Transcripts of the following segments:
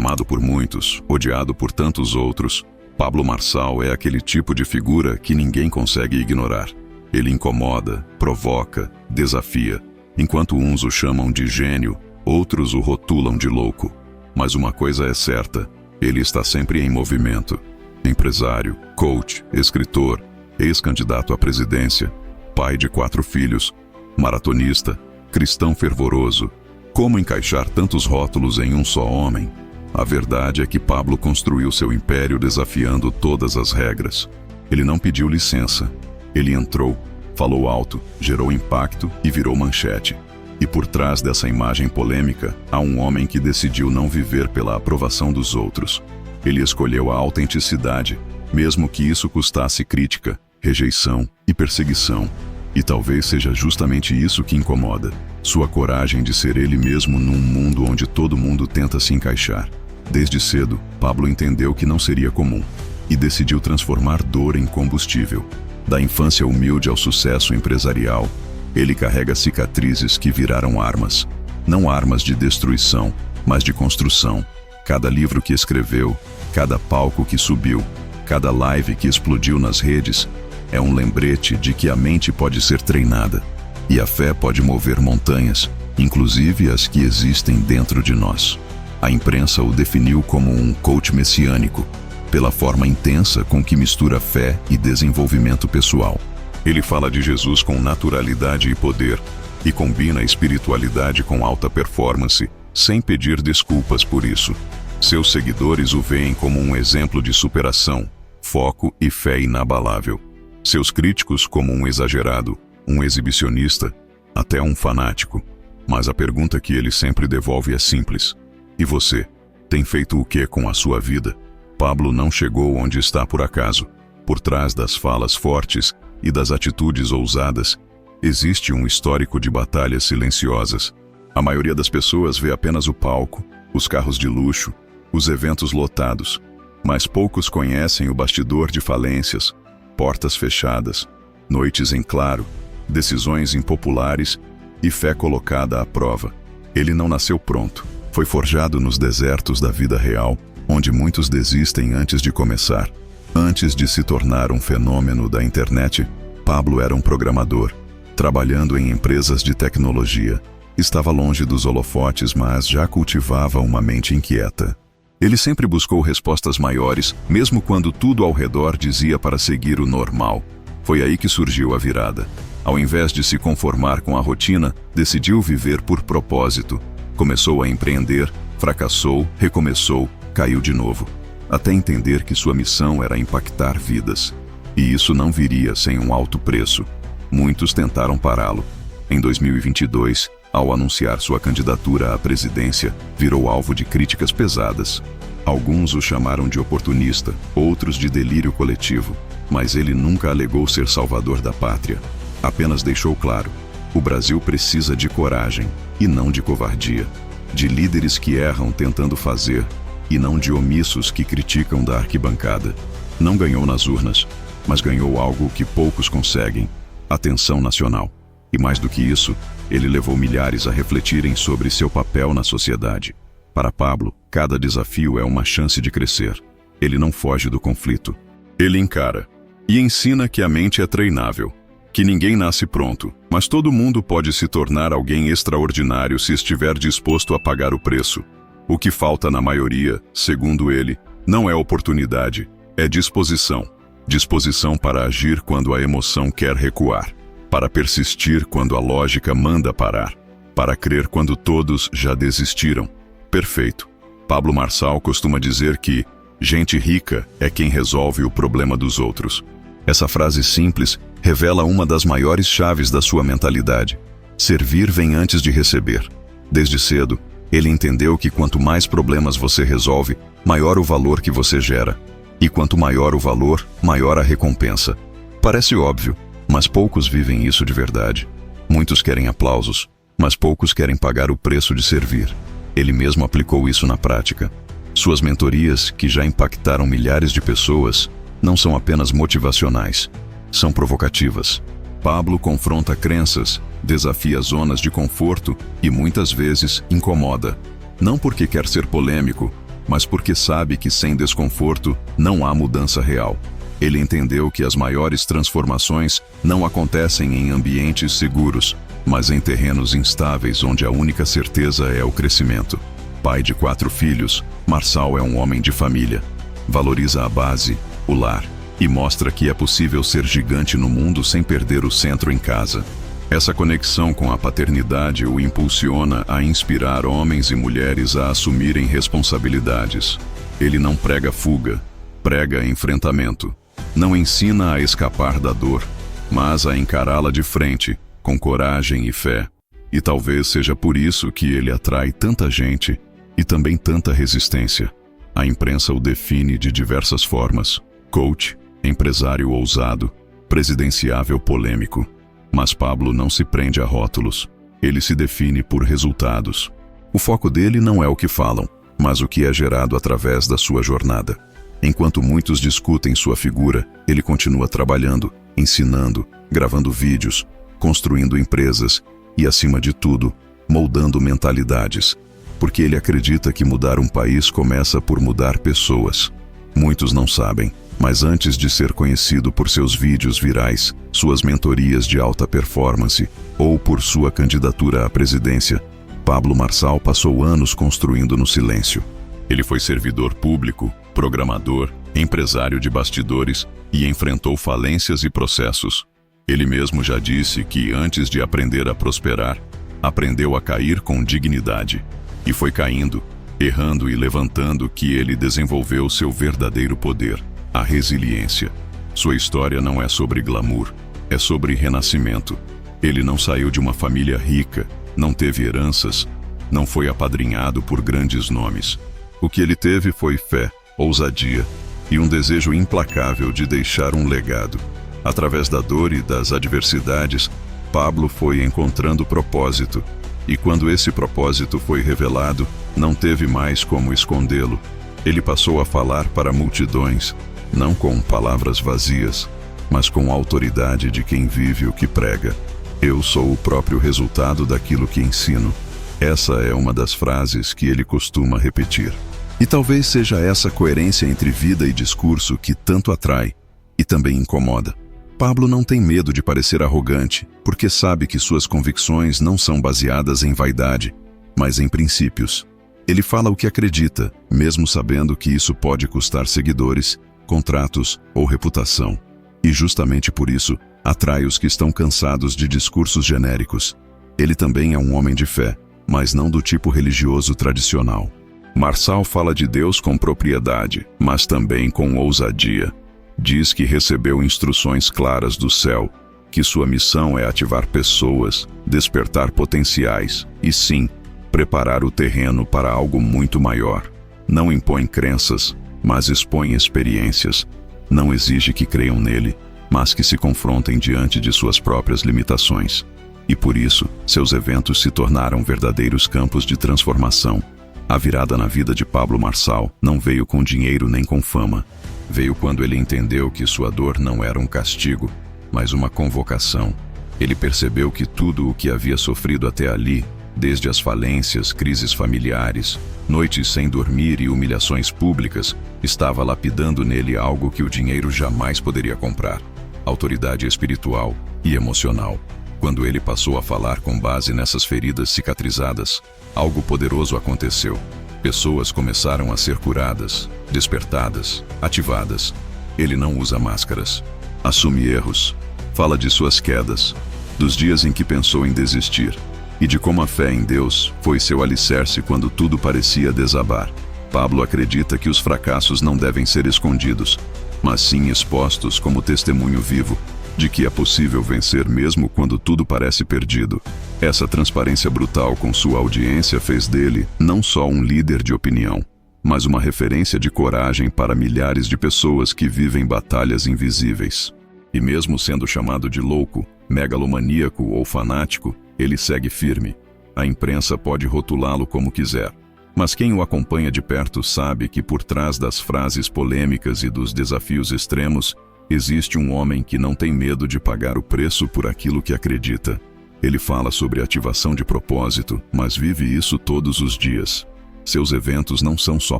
Amado por muitos, odiado por tantos outros, Pablo Marçal é aquele tipo de figura que ninguém consegue ignorar. Ele incomoda, provoca, desafia. Enquanto uns o chamam de gênio, outros o rotulam de louco. Mas uma coisa é certa, ele está sempre em movimento. Empresário, coach, escritor, ex-candidato à presidência, pai de 4 filhos, maratonista, cristão fervoroso. Como encaixar tantos rótulos em um só homem? A verdade é que Pablo construiu seu império desafiando todas as regras. Ele não pediu licença. Ele entrou, falou alto, gerou impacto e virou manchete. E por trás dessa imagem polêmica, há um homem que decidiu não viver pela aprovação dos outros. Ele escolheu a autenticidade, mesmo que isso custasse crítica, rejeição e perseguição. E talvez seja justamente isso que incomoda. Sua coragem de ser ele mesmo num mundo onde todo mundo tenta se encaixar. Desde cedo, Pablo entendeu que não seria comum e decidiu transformar dor em combustível. Da infância humilde ao sucesso empresarial, ele carrega cicatrizes que viraram armas. Não armas de destruição, mas de construção. Cada livro que escreveu, cada palco que subiu, cada live que explodiu nas redes, é um lembrete de que a mente pode ser treinada e a fé pode mover montanhas, inclusive as que existem dentro de nós. A imprensa o definiu como um coach messiânico, pela forma intensa com que mistura fé e desenvolvimento pessoal. Ele fala de Jesus com naturalidade e poder, e combina espiritualidade com alta performance, sem pedir desculpas por isso. Seus seguidores o veem como um exemplo de superação, foco e fé inabalável. Seus críticos como um exagerado, um exibicionista, até um fanático. Mas a pergunta que ele sempre devolve é simples. E você, tem feito o que com a sua vida? Pablo não chegou onde está por acaso. Por trás das falas fortes e das atitudes ousadas, existe um histórico de batalhas silenciosas. A maioria das pessoas vê apenas o palco, os carros de luxo, os eventos lotados. Mas poucos conhecem o bastidor de falências, portas fechadas, noites em claro, decisões impopulares e fé colocada à prova. Ele não nasceu pronto. Foi forjado nos desertos da vida real, onde muitos desistem antes de começar. Antes de se tornar um fenômeno da internet, Pablo era um programador, trabalhando em empresas de tecnologia. Estava longe dos holofotes, mas já cultivava uma mente inquieta. Ele sempre buscou respostas maiores, mesmo quando tudo ao redor dizia para seguir o normal. Foi aí que surgiu a virada. Ao invés de se conformar com a rotina, decidiu viver por propósito. Começou a empreender, fracassou, recomeçou, caiu de novo, até entender que sua missão era impactar vidas. E isso não viria sem um alto preço. Muitos tentaram pará-lo. Em 2022, ao anunciar sua candidatura à presidência, virou alvo de críticas pesadas. Alguns o chamaram de oportunista, outros de delírio coletivo, mas ele nunca alegou ser salvador da pátria. Apenas deixou claro: o Brasil precisa de coragem, e não de covardia. De líderes que erram tentando fazer, e não de omissos que criticam da arquibancada. Não ganhou nas urnas, mas ganhou algo que poucos conseguem: atenção nacional. E mais do que isso, ele levou milhares a refletirem sobre seu papel na sociedade. Para Pablo, cada desafio é uma chance de crescer. Ele não foge do conflito. Ele encara. E ensina que a mente é treinável. Que ninguém nasce pronto, mas todo mundo pode se tornar alguém extraordinário se estiver disposto a pagar o preço. O que falta na maioria, segundo ele, não é oportunidade, é disposição. Disposição para agir quando a emoção quer recuar. Para persistir quando a lógica manda parar. Para crer quando todos já desistiram. Perfeito. Pablo Marçal costuma dizer que gente rica é quem resolve o problema dos outros. Essa frase simples revela uma das maiores chaves da sua mentalidade. Servir vem antes de receber. Desde cedo, ele entendeu que quanto mais problemas você resolve, maior o valor que você gera. E quanto maior o valor, maior a recompensa. Parece óbvio, mas poucos vivem isso de verdade. Muitos querem aplausos, mas poucos querem pagar o preço de servir. Ele mesmo aplicou isso na prática. Suas mentorias, que já impactaram milhares de pessoas, não são apenas motivacionais, são provocativas. Pablo confronta crenças, desafia zonas de conforto e muitas vezes incomoda. Não porque quer ser polêmico, mas porque sabe que sem desconforto não há mudança real. Ele entendeu que as maiores transformações não acontecem em ambientes seguros, mas em terrenos instáveis onde a única certeza é o crescimento. Pai de 4 filhos, Marçal é um homem de família. Valoriza a base, o lar, e mostra que é possível ser gigante no mundo sem perder o centro em casa. Essa conexão com a paternidade o impulsiona a inspirar homens e mulheres a assumirem responsabilidades. Ele não prega fuga, prega enfrentamento. Não ensina a escapar da dor, mas a encará-la de frente, com coragem e fé. E talvez seja por isso que ele atrai tanta gente e também tanta resistência. A imprensa o define de diversas formas: coach, empresário ousado, presidenciável polêmico. Mas Pablo não se prende a rótulos. Ele se define por resultados. O foco dele não é o que falam, mas o que é gerado através da sua jornada. Enquanto muitos discutem sua figura, ele continua trabalhando, ensinando, gravando vídeos, construindo empresas e, acima de tudo, moldando mentalidades. Porque ele acredita que mudar um país começa por mudar pessoas. Muitos não sabem, mas antes de ser conhecido por seus vídeos virais, suas mentorias de alta performance ou por sua candidatura à presidência, Pablo Marçal passou anos construindo no silêncio. Ele foi servidor público, programador, empresário de bastidores e enfrentou falências e processos. Ele mesmo já disse que, antes de aprender a prosperar, aprendeu a cair com dignidade. E foi caindo, errando e levantando que ele desenvolveu seu verdadeiro poder, a resiliência. Sua história não é sobre glamour, é sobre renascimento. Ele não saiu de uma família rica, não teve heranças, não foi apadrinhado por grandes nomes. O que ele teve foi fé, ousadia e um desejo implacável de deixar um legado. Através da dor e das adversidades, Pablo foi encontrando propósito. E quando esse propósito foi revelado, não teve mais como escondê-lo. Ele passou a falar para multidões, não com palavras vazias, mas com a autoridade de quem vive o que prega. Eu sou o próprio resultado daquilo que ensino. Essa é uma das frases que ele costuma repetir. E talvez seja essa coerência entre vida e discurso que tanto atrai e também incomoda. Pablo não tem medo de parecer arrogante, porque sabe que suas convicções não são baseadas em vaidade, mas em princípios. Ele fala o que acredita, mesmo sabendo que isso pode custar seguidores, contratos ou reputação. E justamente por isso, atrai os que estão cansados de discursos genéricos. Ele também é um homem de fé, mas não do tipo religioso tradicional. Marçal fala de Deus com propriedade, mas também com ousadia. Diz que recebeu instruções claras do céu, que sua missão é ativar pessoas, despertar potenciais e, sim, preparar o terreno para algo muito maior. Não impõe crenças, mas expõe experiências. Não exige que creiam nele, mas que se confrontem diante de suas próprias limitações. E por isso, seus eventos se tornaram verdadeiros campos de transformação. A virada na vida de Pablo Marçal não veio com dinheiro nem com fama. Veio quando ele entendeu que sua dor não era um castigo, mas uma convocação. Ele percebeu que tudo o que havia sofrido até ali, desde as falências, crises familiares, noites sem dormir e humilhações públicas, estava lapidando nele algo que o dinheiro jamais poderia comprar: autoridade espiritual e emocional. Quando ele passou a falar com base nessas feridas cicatrizadas, algo poderoso aconteceu. Pessoas começaram a ser curadas, despertadas, ativadas. Ele não usa máscaras. Assume erros. Fala de suas quedas, dos dias em que pensou em desistir, e de como a fé em Deus foi seu alicerce quando tudo parecia desabar. Pablo acredita que os fracassos não devem ser escondidos, mas sim expostos como testemunho vivo de que é possível vencer mesmo quando tudo parece perdido. Essa transparência brutal com sua audiência fez dele não só um líder de opinião, mas uma referência de coragem para milhares de pessoas que vivem batalhas invisíveis. E mesmo sendo chamado de louco, megalomaníaco ou fanático, ele segue firme. A imprensa pode rotulá-lo como quiser, mas quem o acompanha de perto sabe que por trás das frases polêmicas e dos desafios extremos, existe um homem que não tem medo de pagar o preço por aquilo que acredita. Ele fala sobre ativação de propósito, mas vive isso todos os dias. Seus eventos não são só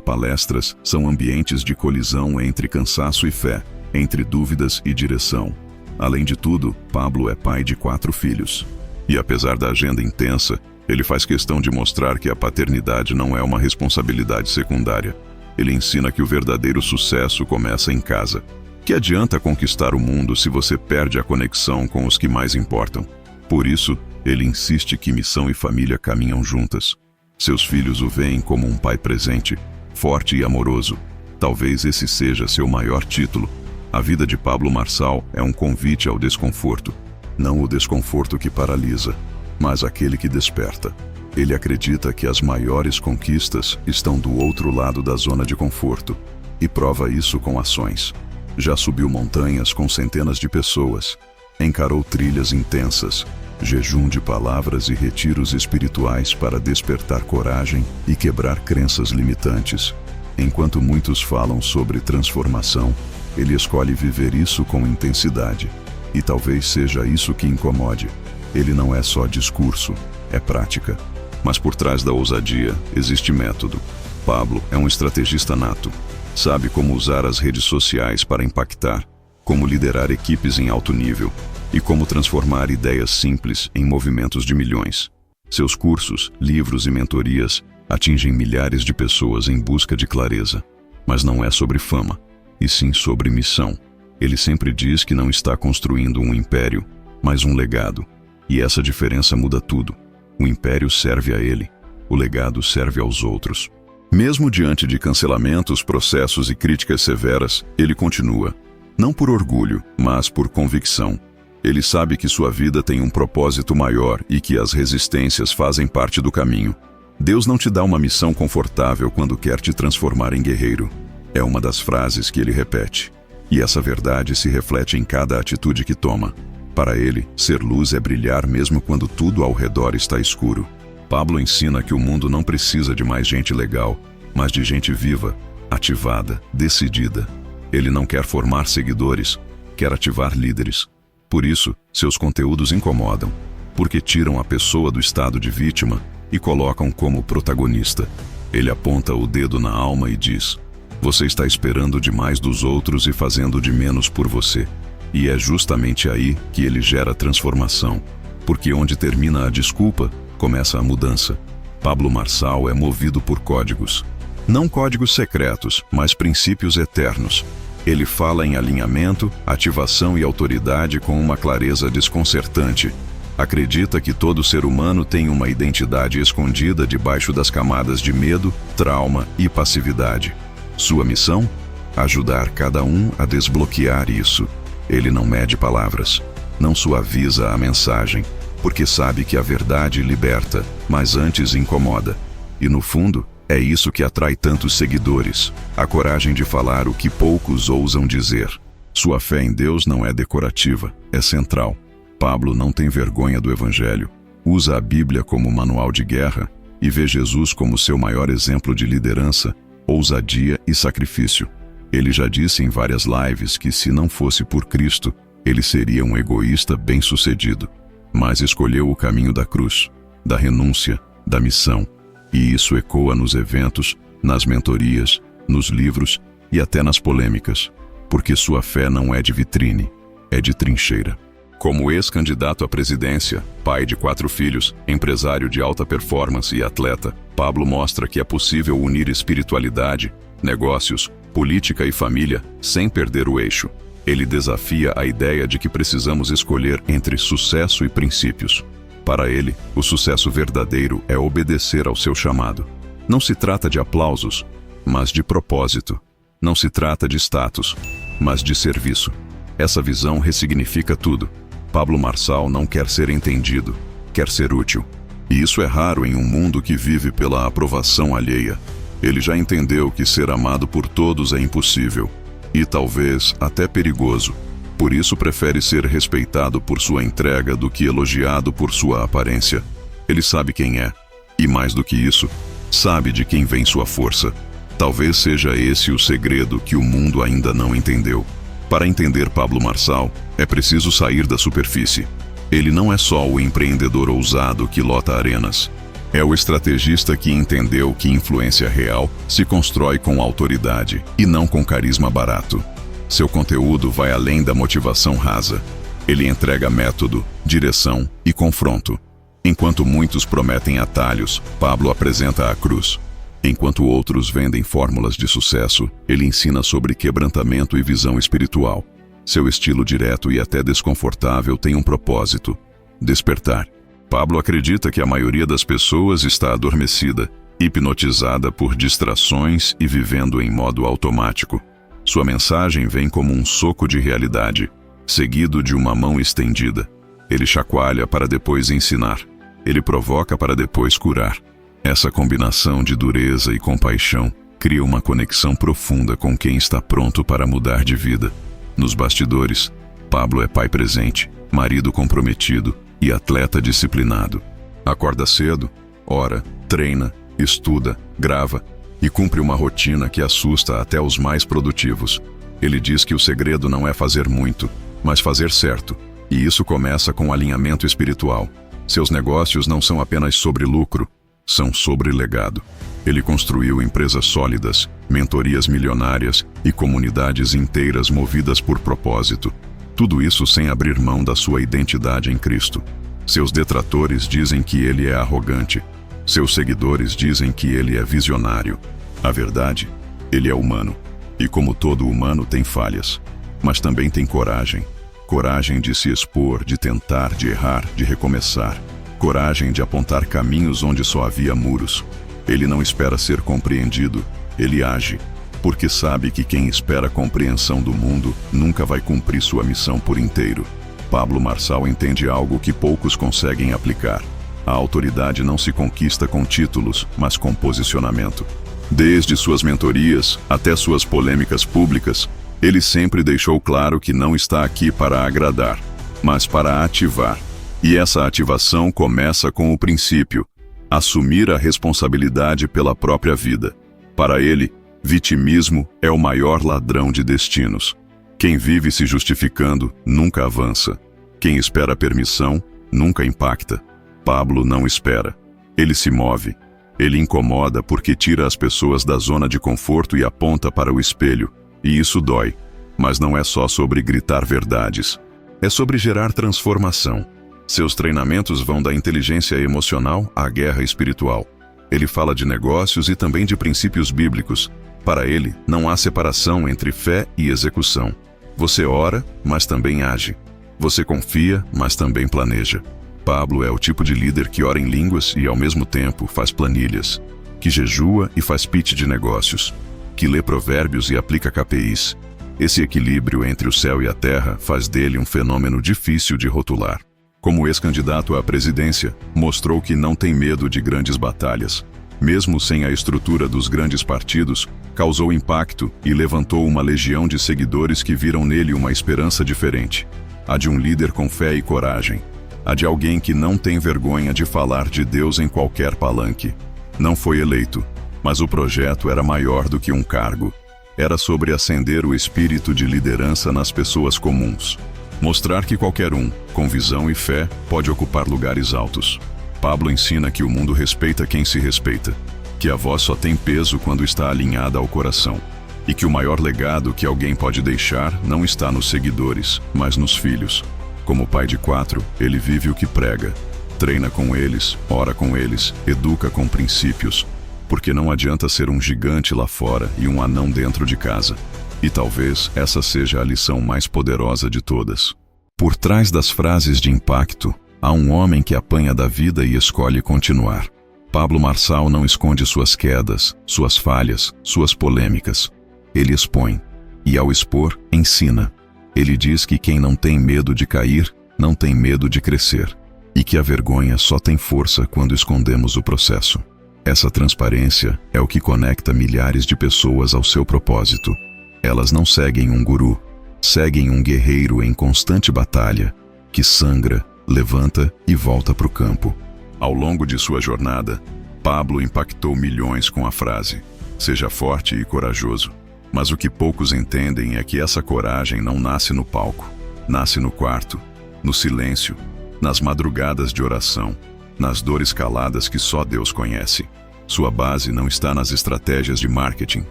palestras, são ambientes de colisão entre cansaço e fé, entre dúvidas e direção. Além de tudo, Pablo é pai de 4 filhos. E apesar da agenda intensa, ele faz questão de mostrar que a paternidade não é uma responsabilidade secundária. Ele ensina que o verdadeiro sucesso começa em casa. Que adianta conquistar o mundo se você perde a conexão com os que mais importam? Por isso, ele insiste que missão e família caminham juntas. Seus filhos o veem como um pai presente, forte e amoroso. Talvez esse seja seu maior título. A vida de Pablo Marçal é um convite ao desconforto. Não o desconforto que paralisa, mas aquele que desperta. Ele acredita que as maiores conquistas estão do outro lado da zona de conforto, e prova isso com ações. Já subiu montanhas com centenas de pessoas, encarou trilhas intensas, jejum de palavras e retiros espirituais para despertar coragem e quebrar crenças limitantes. Enquanto muitos falam sobre transformação, ele escolhe viver isso com intensidade. E talvez seja isso que incomode. Ele não é só discurso, é prática. Mas por trás da ousadia existe método. Pablo é um estrategista nato. Sabe como usar as redes sociais para impactar, como liderar equipes em alto nível e como transformar ideias simples em movimentos de milhões. Seus cursos, livros e mentorias atingem milhares de pessoas em busca de clareza. Mas não é sobre fama, e sim sobre missão. Ele sempre diz que não está construindo um império, mas um legado. E essa diferença muda tudo. O império serve a ele, o legado serve aos outros. Mesmo diante de cancelamentos, processos e críticas severas, ele continua. Não por orgulho, mas por convicção. Ele sabe que sua vida tem um propósito maior e que as resistências fazem parte do caminho. Deus não te dá uma missão confortável quando quer te transformar em guerreiro. É uma das frases que ele repete. E essa verdade se reflete em cada atitude que toma. Para ele, ser luz é brilhar mesmo quando tudo ao redor está escuro. Pablo ensina que o mundo não precisa de mais gente legal, mas de gente viva, ativada, decidida. Ele não quer formar seguidores, quer ativar líderes. Por isso, seus conteúdos incomodam, porque tiram a pessoa do estado de vítima e colocam como protagonista. Ele aponta o dedo na alma e diz: você está esperando demais dos outros e fazendo de menos por você. E é justamente aí que ele gera transformação, porque onde termina a desculpa, começa a mudança. Pablo Marçal é movido por códigos. Não códigos secretos, mas princípios eternos. Ele fala em alinhamento, ativação e autoridade com uma clareza desconcertante. Acredita que todo ser humano tem uma identidade escondida debaixo das camadas de medo, trauma e passividade. Sua missão? Ajudar cada um a desbloquear isso. Ele não mede palavras, não suaviza a mensagem, porque sabe que a verdade liberta, mas antes incomoda. E no fundo, é isso que atrai tantos seguidores, a coragem de falar o que poucos ousam dizer. Sua fé em Deus não é decorativa, é central. Pablo não tem vergonha do Evangelho, usa a Bíblia como manual de guerra e vê Jesus como seu maior exemplo de liderança, ousadia e sacrifício. Ele já disse em várias lives que se não fosse por Cristo, ele seria um egoísta bem-sucedido. Mas escolheu o caminho da cruz, da renúncia, da missão. E isso ecoa nos eventos, nas mentorias, nos livros e até nas polêmicas, porque sua fé não é de vitrine, é de trincheira. Como ex-candidato à presidência, pai de 4 filhos, empresário de alta performance e atleta, Pablo mostra que é possível unir espiritualidade, negócios, política e família sem perder o eixo. Ele desafia a ideia de que precisamos escolher entre sucesso e princípios. Para ele, o sucesso verdadeiro é obedecer ao seu chamado. Não se trata de aplausos, mas de propósito. Não se trata de status, mas de serviço. Essa visão ressignifica tudo. Pablo Marçal não quer ser entendido, quer ser útil. E isso é raro em um mundo que vive pela aprovação alheia. Ele já entendeu que ser amado por todos é impossível, e talvez até perigoso. Por isso prefere ser respeitado por sua entrega do que elogiado por sua aparência. Ele sabe quem é, e mais do que isso, sabe de quem vem sua força. Talvez seja esse o segredo que o mundo ainda não entendeu. Para entender Pablo Marçal, é preciso sair da superfície. Ele não é só o empreendedor ousado que lota arenas. É o estrategista que entendeu que influência real se constrói com autoridade e não com carisma barato. Seu conteúdo vai além da motivação rasa. Ele entrega método, direção e confronto. Enquanto muitos prometem atalhos, Pablo apresenta a cruz. Enquanto outros vendem fórmulas de sucesso, ele ensina sobre quebrantamento e visão espiritual. Seu estilo direto e até desconfortável tem um propósito: despertar. Pablo acredita que a maioria das pessoas está adormecida, hipnotizada por distrações e vivendo em modo automático. Sua mensagem vem como um soco de realidade, seguido de uma mão estendida. Ele chacoalha para depois ensinar. Ele provoca para depois curar. Essa combinação de dureza e compaixão cria uma conexão profunda com quem está pronto para mudar de vida. Nos bastidores, Pablo é pai presente, marido comprometido e atleta disciplinado. Acorda cedo, ora, treina, estuda, grava e cumpre uma rotina que assusta até os mais produtivos. Ele diz que o segredo não é fazer muito, mas fazer certo. E isso começa com alinhamento espiritual. Seus negócios não são apenas sobre lucro, são sobre legado. Ele construiu empresas sólidas, mentorias milionárias e comunidades inteiras movidas por propósito. Tudo isso sem abrir mão da sua identidade em Cristo. Seus detratores dizem que ele é arrogante. Seus seguidores dizem que ele é visionário. A verdade, ele é humano. E como todo humano tem falhas, mas também tem coragem. Coragem de se expor, de tentar, de errar, de recomeçar. Coragem de apontar caminhos onde só havia muros. Ele não espera ser compreendido, ele age, porque sabe que quem espera a compreensão do mundo nunca vai cumprir sua missão por inteiro. Pablo Marçal entende algo que poucos conseguem aplicar. A autoridade não se conquista com títulos, mas com posicionamento. Desde suas mentorias até suas polêmicas públicas, ele sempre deixou claro que não está aqui para agradar, mas para ativar. E essa ativação começa com o princípio: assumir a responsabilidade pela própria vida. Para ele, vitimismo é o maior ladrão de destinos. Quem vive se justificando nunca avança. Quem espera permissão nunca impacta. Pablo não espera. Ele se move. Ele incomoda porque tira as pessoas da zona de conforto e aponta para o espelho. E isso dói. Mas não é só sobre gritar verdades. É sobre gerar transformação. Seus treinamentos vão da inteligência emocional à guerra espiritual. Ele fala de negócios e também de princípios bíblicos. Para ele, não há separação entre fé e execução. Você ora, mas também age. Você confia, mas também planeja. Pablo é o tipo de líder que ora em línguas e, ao mesmo tempo, faz planilhas, que jejua e faz pitch de negócios, que lê provérbios e aplica KPIs. Esse equilíbrio entre o céu e a terra faz dele um fenômeno difícil de rotular. Como ex-candidato à presidência, mostrou que não tem medo de grandes batalhas. Mesmo sem a estrutura dos grandes partidos, causou impacto e levantou uma legião de seguidores que viram nele uma esperança diferente. A de um líder com fé e coragem. A de alguém que não tem vergonha de falar de Deus em qualquer palanque. Não foi eleito, mas o projeto era maior do que um cargo. Era sobre acender o espírito de liderança nas pessoas comuns. Mostrar que qualquer um, com visão e fé, pode ocupar lugares altos. Pablo ensina que o mundo respeita quem se respeita, que a voz só tem peso quando está alinhada ao coração, e que o maior legado que alguém pode deixar não está nos seguidores, mas nos filhos. Como pai de 4, ele vive o que prega. Treina com eles, ora com eles, educa com princípios, porque não adianta ser um gigante lá fora e um anão dentro de casa. E talvez essa seja a lição mais poderosa de todas. Por trás das frases de impacto, há um homem que apanha da vida e escolhe continuar. Pablo Marçal não esconde suas quedas, suas falhas, suas polêmicas. Ele expõe. E ao expor, ensina. Ele diz que quem não tem medo de cair, não tem medo de crescer. E que a vergonha só tem força quando escondemos o processo. Essa transparência é o que conecta milhares de pessoas ao seu propósito. Elas não seguem um guru, seguem um guerreiro em constante batalha, que sangra, levanta e volta para o campo. Ao longo de sua jornada, Pablo impactou milhões com a frase: seja forte e corajoso. Mas o que poucos entendem é que essa coragem não nasce no palco, nasce no quarto, no silêncio, nas madrugadas de oração, nas dores caladas que só Deus conhece. Sua base não está nas estratégias de marketing,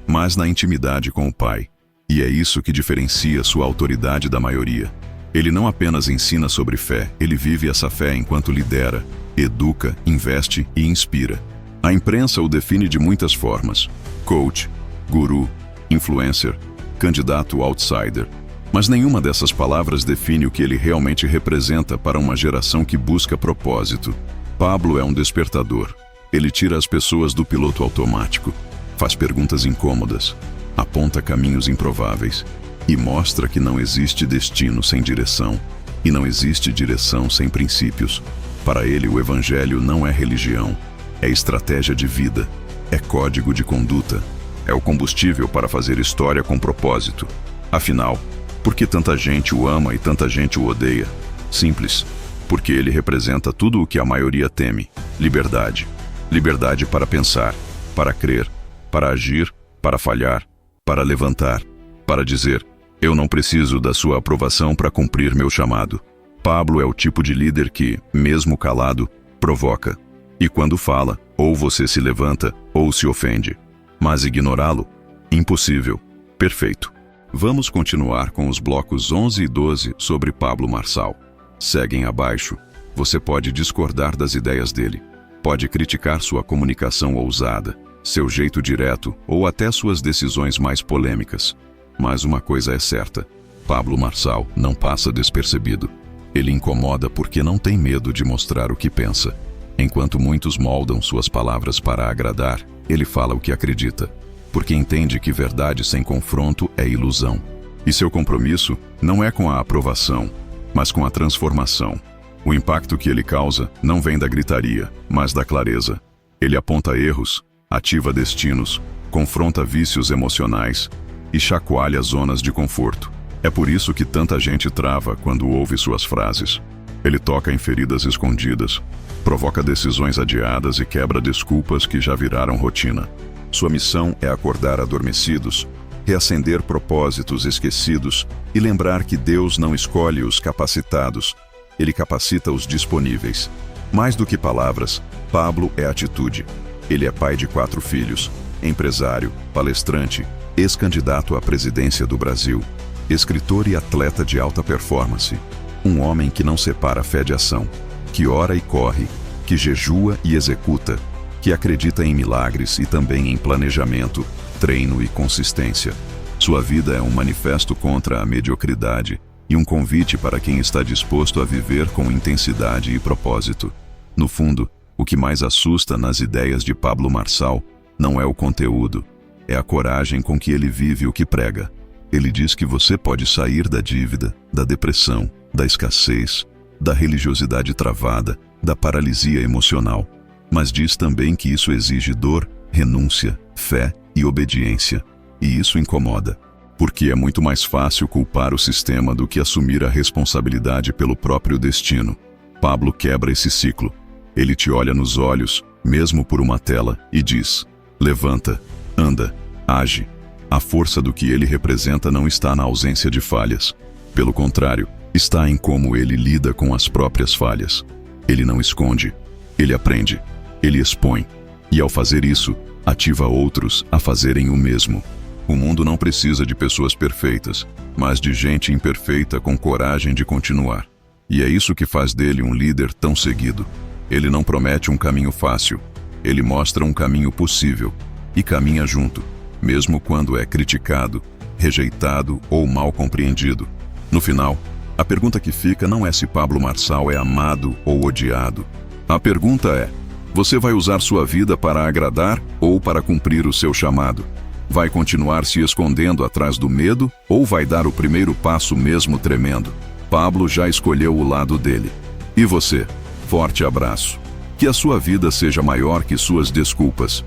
mas na intimidade com o Pai. E é isso que diferencia sua autoridade da maioria. Ele não apenas ensina sobre fé, ele vive essa fé enquanto lidera, educa, investe e inspira. A imprensa o define de muitas formas: coach, guru, influencer, candidato outsider. Mas nenhuma dessas palavras define o que ele realmente representa para uma geração que busca propósito. Pablo é um despertador. Ele tira as pessoas do piloto automático, faz perguntas incômodas, aponta caminhos improváveis e mostra que não existe destino sem direção e não existe direção sem princípios. Para ele, o evangelho não é religião, é estratégia de vida, é código de conduta, é o combustível para fazer história com propósito. Afinal, por que tanta gente o ama e tanta gente o odeia? Simples, porque ele representa tudo o que a maioria teme: liberdade. Liberdade para pensar, para crer, para agir, para falhar, para levantar, para dizer: eu não preciso da sua aprovação para cumprir meu chamado. Pablo é o tipo de líder que, mesmo calado, provoca. E quando fala, ou você se levanta, ou se ofende. Mas ignorá-lo? Impossível. Perfeito. Vamos continuar com os blocos 11 e 12 sobre Pablo Marçal. Seguem abaixo. Você pode discordar das ideias dele. Pode criticar sua comunicação ousada, seu jeito direto ou até suas decisões mais polêmicas. Mas uma coisa é certa: Pablo Marçal não passa despercebido. Ele incomoda porque não tem medo de mostrar o que pensa. Enquanto muitos moldam suas palavras para agradar, ele fala o que acredita, porque entende que verdade sem confronto é ilusão. E seu compromisso não é com a aprovação, mas com a transformação. O impacto que ele causa não vem da gritaria, mas da clareza. Ele aponta erros, ativa destinos, confronta vícios emocionais e chacoalha zonas de conforto. É por isso que tanta gente trava quando ouve suas frases. Ele toca em feridas escondidas, provoca decisões adiadas e quebra desculpas que já viraram rotina. Sua missão é acordar adormecidos, reacender propósitos esquecidos e lembrar que Deus não escolhe os capacitados, ele capacita os disponíveis. Mais do que palavras, Pablo é atitude. Ele é pai de 4 filhos, empresário, palestrante, ex-candidato à presidência do Brasil, escritor e atleta de alta performance. Um homem que não separa fé de ação, que ora e corre, que jejua e executa, que acredita em milagres e também em planejamento, treino e consistência. Sua vida é um manifesto contra a mediocridade e um convite para quem está disposto a viver com intensidade e propósito. No fundo, o que mais assusta nas ideias de Pablo Marçal não é o conteúdo, é a coragem com que ele vive o que prega. Ele diz que você pode sair da dívida, da depressão, da escassez, da religiosidade travada, da paralisia emocional. Mas diz também que isso exige dor, renúncia, fé e obediência. E isso incomoda, porque é muito mais fácil culpar o sistema do que assumir a responsabilidade pelo próprio destino. Pablo quebra esse ciclo. Ele te olha nos olhos, mesmo por uma tela, e diz: levanta, anda, age. A força do que ele representa não está na ausência de falhas. Pelo contrário, está em como ele lida com as próprias falhas. Ele não esconde, ele aprende, ele expõe. E ao fazer isso, ativa outros a fazerem o mesmo. O mundo não precisa de pessoas perfeitas, mas de gente imperfeita com coragem de continuar. E é isso que faz dele um líder tão seguido. Ele não promete um caminho fácil, ele mostra um caminho possível e caminha junto, mesmo quando é criticado, rejeitado ou mal compreendido. No final, a pergunta que fica não é se Pablo Marçal é amado ou odiado. A pergunta é: você vai usar sua vida para agradar ou para cumprir o seu chamado? Vai continuar se escondendo atrás do medo ou vai dar o primeiro passo mesmo tremendo? Pablo já escolheu o lado dele. E você? Forte abraço. Que a sua vida seja maior que suas desculpas.